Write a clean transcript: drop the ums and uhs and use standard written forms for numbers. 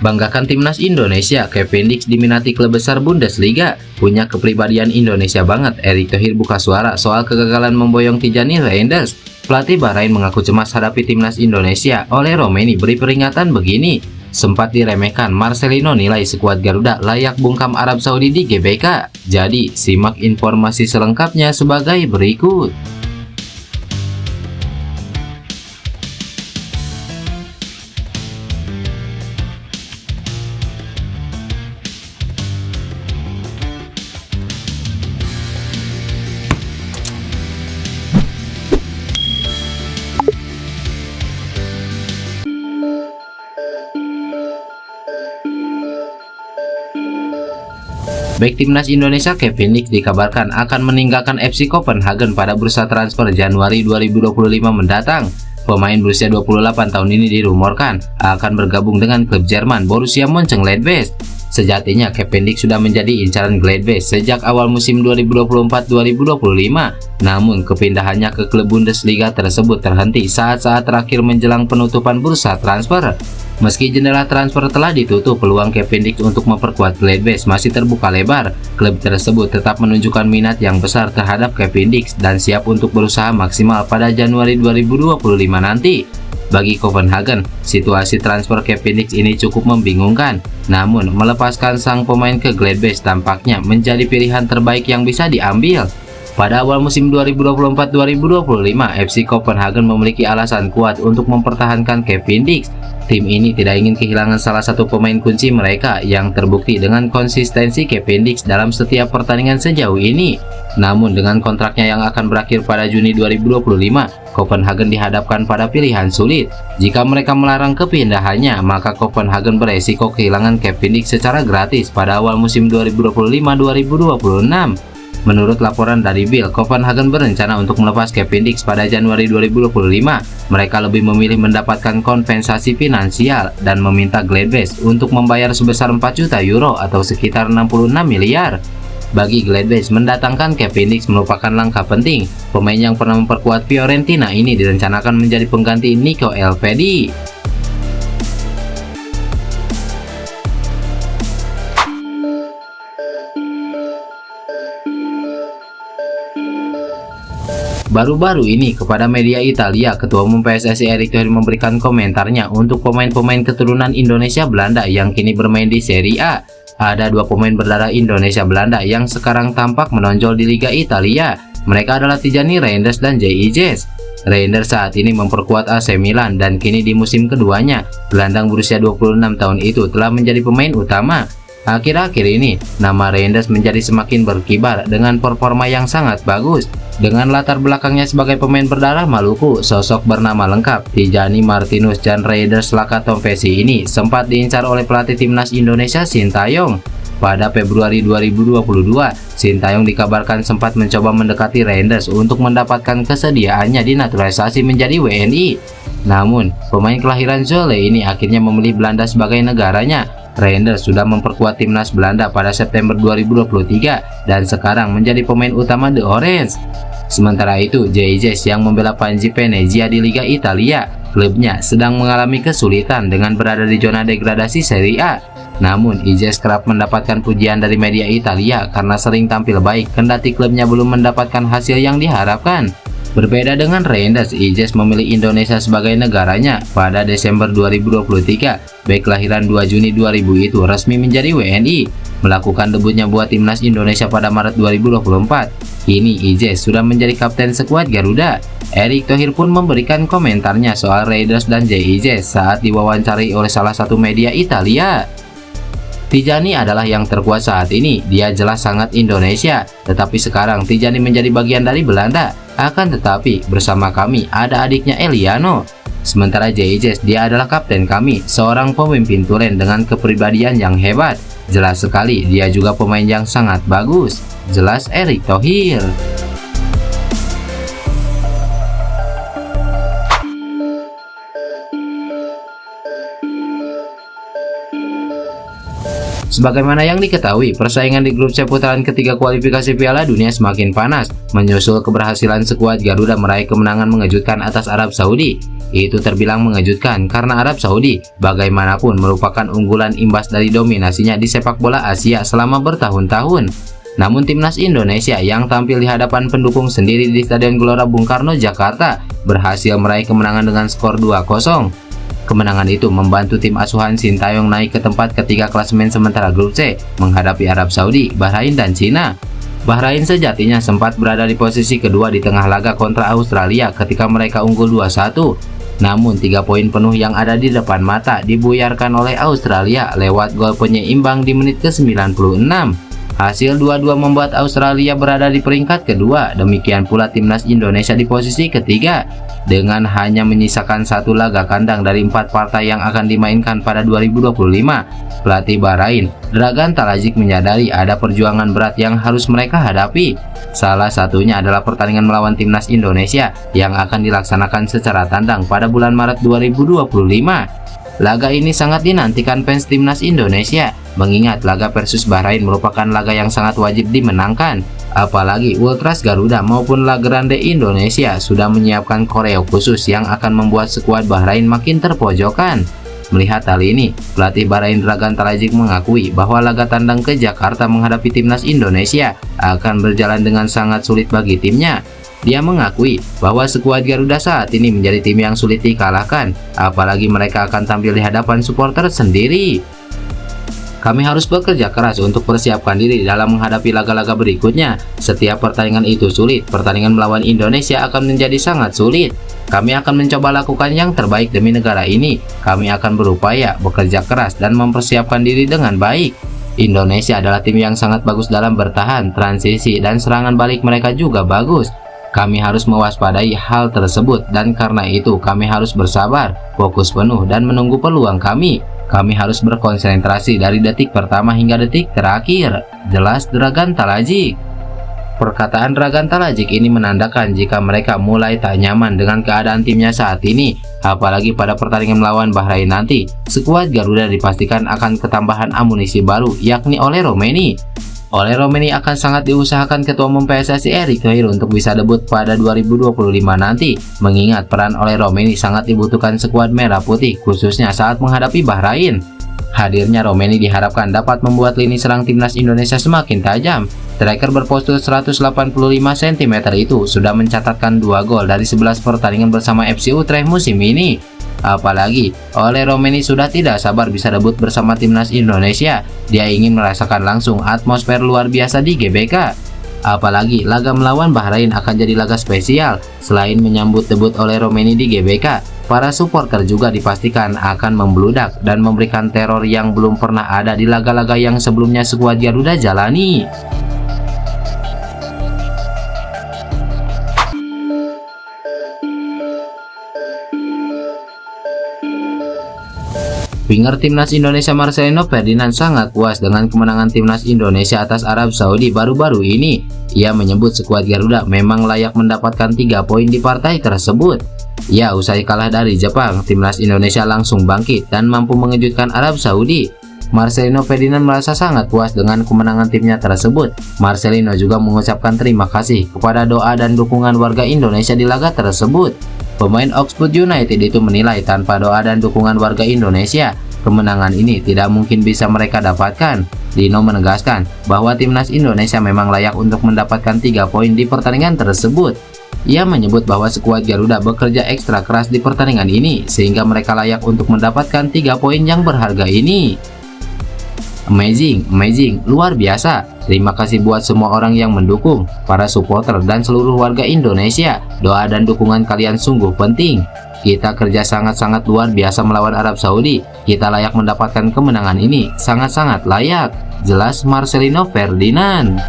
Banggakan timnas Indonesia, Kevin Dix diminati klub besar Bundesliga. Punya kepribadian Indonesia banget, Erick Thohir buka suara soal kegagalan memboyong Tijani Reinders. Pelatih Bahrain mengaku cemas hadapi timnas Indonesia. Oleh Romeni beri peringatan begini. Sempat diremehkan, Marcelino nilai skuad Garuda layak bungkam Arab Saudi di GBK. Jadi, simak informasi selengkapnya sebagai berikut. Bek timnas Indonesia Kevin Dix dikabarkan akan meninggalkan FC Copenhagen pada bursa transfer Januari 2025 mendatang. Pemain berusia 28 tahun ini dirumorkan akan bergabung dengan klub Jerman Borussia Mönchengladbach. Sejatinya Kevin Dix sudah menjadi incaran Gladbach sejak awal musim 2024-2025. Namun kepindahannya ke klub Bundesliga tersebut terhenti saat-saat terakhir menjelang penutupan bursa transfer. Meski jendela transfer telah ditutup, peluang Kevin Dix untuk memperkuat Gladbach masih terbuka lebar. Klub tersebut tetap menunjukkan minat yang besar terhadap Kevin Dix dan siap untuk berusaha maksimal pada Januari 2025 nanti. Bagi Copenhagen, situasi transfer Kevin Dix ini cukup membingungkan. Namun, melepaskan sang pemain ke Gladbach tampaknya menjadi pilihan terbaik yang bisa diambil. Pada awal musim 2024-2025, FC Copenhagen memiliki alasan kuat untuk mempertahankan Kevin Dix. Tim ini tidak ingin kehilangan salah satu pemain kunci mereka yang terbukti dengan konsistensi Kevin Dix dalam setiap pertandingan sejauh ini. Namun dengan kontraknya yang akan berakhir pada Juni 2025, Copenhagen dihadapkan pada pilihan sulit. Jika mereka melarang kepindahannya, maka Copenhagen beresiko kehilangan Kevin Dix secara gratis pada awal musim 2025-2026. Menurut laporan dari Bill, Copenhagen berencana untuk melepas Kevin Dix pada Januari 2025. Mereka lebih memilih mendapatkan kompensasi finansial dan meminta Gladbach untuk membayar sebesar 4 juta euro atau sekitar 66 miliar. Bagi Gladbach, mendatangkan Kevin Dix merupakan langkah penting. Pemain yang pernah memperkuat Fiorentina ini direncanakan menjadi pengganti Nico Elvedi. Baru-baru ini kepada media Italia, Ketua Umum PSSI Erick Thohir memberikan komentarnya untuk pemain-pemain keturunan Indonesia Belanda yang kini bermain di Serie A. Ada dua pemain berdarah Indonesia Belanda yang sekarang tampak menonjol di Liga Italia. Mereka adalah Tijani Reinders dan J.I. Reinders saat ini memperkuat AC Milan dan kini di musim keduanya, gelandang berusia 26 tahun itu telah menjadi pemain utama. Akhir-akhir ini, nama Reinders menjadi semakin berkibar dengan performa yang sangat bagus. Dengan latar belakangnya sebagai pemain berdarah Maluku, sosok bernama lengkap Tijani Martinus Jan Reinders Lakatomvesi ini sempat diincar oleh pelatih timnas Indonesia Sintayong. Pada Februari 2022, Sintayong dikabarkan sempat mencoba mendekati Reinders untuk mendapatkan kesediaannya dinaturalisasi menjadi WNI. Namun, pemain kelahiran Zwolle ini akhirnya memilih Belanda sebagai negaranya. Reinders sudah memperkuat timnas Belanda pada September 2023 dan sekarang menjadi pemain utama The Orange. Sementara itu, J.I. yang membela Panji Venezia di Liga Italia, klubnya sedang mengalami kesulitan dengan berada di zona degradasi Serie A. Namun, Ijes kerap mendapatkan pujian dari media Italia karena sering tampil baik, kendati klubnya belum mendapatkan hasil yang diharapkan. Berbeda dengan Reinders, Ijes memilih Indonesia sebagai negaranya. Pada Desember 2023, bek kelahiran 2 Juni 2000 itu resmi menjadi WNI, melakukan debutnya buat timnas Indonesia pada Maret 2024. Kini Ijes sudah menjadi kapten skuad Garuda. Erick Thohir pun memberikan komentarnya soal Reinders dan J.I. saat diwawancari oleh salah satu media Italia. Tijani adalah yang terkuat saat ini, dia jelas sangat Indonesia, tetapi sekarang Tijani menjadi bagian dari Belanda. Akan tetapi, bersama kami ada adiknya Eliano. Sementara J.I. dia adalah kapten kami, seorang pemimpin tulen dengan kepribadian yang hebat. Jelas sekali, dia juga pemain yang sangat bagus. Jelas Erick Thohir. Sebagaimana yang diketahui, persaingan di grup C putaran ketiga kualifikasi Piala Dunia semakin panas, menyusul keberhasilan skuad Garuda meraih kemenangan mengejutkan atas Arab Saudi. Itu terbilang mengejutkan karena Arab Saudi bagaimanapun merupakan unggulan imbas dari dominasinya di sepak bola Asia selama bertahun-tahun. Namun timnas Indonesia yang tampil di hadapan pendukung sendiri di Stadion Gelora Bung Karno, Jakarta, berhasil meraih kemenangan dengan skor 2-0. Kemenangan itu membantu tim asuhan Sintayong naik ke tempat ketiga klasemen sementara grup C menghadapi Arab Saudi, Bahrain, dan Cina. Bahrain sejatinya sempat berada di posisi kedua di tengah laga kontra Australia ketika mereka unggul 2-1. Namun 3 poin penuh yang ada di depan mata dibuyarkan oleh Australia lewat gol penyeimbang di menit ke-96. Hasil 2-2 membuat Australia berada di peringkat kedua, demikian pula timnas Indonesia di posisi ketiga. Dengan hanya menyisakan 1 laga kandang dari 4 partai yang akan dimainkan pada 2025, pelatih Bahrain, Dragan Talajic menyadari ada perjuangan berat yang harus mereka hadapi. Salah satunya adalah pertandingan melawan timnas Indonesia yang akan dilaksanakan secara tandang pada bulan Maret 2025. Laga ini sangat dinantikan fans timnas Indonesia, mengingat laga versus Bahrain merupakan laga yang sangat wajib dimenangkan. Apalagi Ultras Garuda maupun La Grande Indonesia sudah menyiapkan koreo khusus yang akan membuat skuad Bahrain makin terpojokan. Melihat hal ini, pelatih Bahrain Dragan Talajic mengakui bahwa laga tandang ke Jakarta menghadapi timnas Indonesia akan berjalan dengan sangat sulit bagi timnya. Dia mengakui bahwa skuad Garuda saat ini menjadi tim yang sulit dikalahkan, apalagi mereka akan tampil di hadapan supporter sendiri. Kami harus bekerja keras untuk persiapkan diri dalam menghadapi laga-laga berikutnya. Setiap pertandingan itu sulit, pertandingan melawan Indonesia akan menjadi sangat sulit. Kami akan mencoba lakukan yang terbaik demi negara ini. Kami akan berupaya, bekerja keras, dan mempersiapkan diri dengan baik. Indonesia adalah tim yang sangat bagus dalam bertahan, transisi, dan serangan balik mereka juga bagus. Kami harus mewaspadai hal tersebut dan karena itu kami harus bersabar, fokus penuh dan menunggu peluang kami. Kami harus berkonsentrasi dari detik pertama hingga detik terakhir, jelas Dragan Talajic. Perkataan Dragan Talajic ini menandakan jika mereka mulai tak nyaman dengan keadaan timnya saat ini, apalagi pada pertandingan melawan Bahrain nanti. Skuad Garuda dipastikan akan ketambahan amunisi baru, yakni oleh Romeni. Oleh Romeni akan sangat diusahakan Ketua Umum PSSI Erick Thohir untuk bisa debut pada 2025 nanti, mengingat peran oleh Romeni sangat dibutuhkan skuad merah putih, khususnya saat menghadapi Bahrain. Hadirnya Romeni diharapkan dapat membuat lini serang timnas Indonesia semakin tajam. Striker berpostur 185 cm itu sudah mencatatkan 2 gol dari 11 pertandingan bersama FC Utrecht musim ini. Apalagi oleh Romeni sudah tidak sabar bisa debut bersama timnas Indonesia. Dia ingin merasakan langsung atmosfer luar biasa di GBK. Apalagi laga melawan Bahrain akan jadi laga spesial. Selain menyambut debut oleh Romeni di GBK, para supporter juga dipastikan akan membludak dan memberikan teror yang belum pernah ada di laga-laga yang sebelumnya skuad Garuda jalani. Winger timnas Indonesia Marcelino Ferdinand sangat puas dengan kemenangan timnas Indonesia atas Arab Saudi baru-baru ini. Ia menyebut skuad Garuda memang layak mendapatkan 3 poin di partai tersebut. Ya, usai kalah dari Jepang, timnas Indonesia langsung bangkit dan mampu mengejutkan Arab Saudi. Marcelino Ferdinand merasa sangat puas dengan kemenangan timnya tersebut. Marcelino juga mengucapkan terima kasih kepada doa dan dukungan warga Indonesia di laga tersebut. Pemain Oxford United itu menilai tanpa doa dan dukungan warga Indonesia, kemenangan ini tidak mungkin bisa mereka dapatkan. Dino menegaskan bahwa timnas Indonesia memang layak untuk mendapatkan 3 poin di pertandingan tersebut. Ia menyebut bahwa skuad Garuda bekerja ekstra keras di pertandingan ini sehingga mereka layak untuk mendapatkan 3 poin yang berharga ini. Amazing, luar biasa. Terima kasih buat semua orang yang mendukung, para supporter dan seluruh warga Indonesia. Doa dan dukungan kalian sungguh penting. Kita kerja sangat-sangat luar biasa melawan Arab Saudi. Kita layak mendapatkan kemenangan ini, sangat-sangat layak, jelas Marcelino Ferdinand.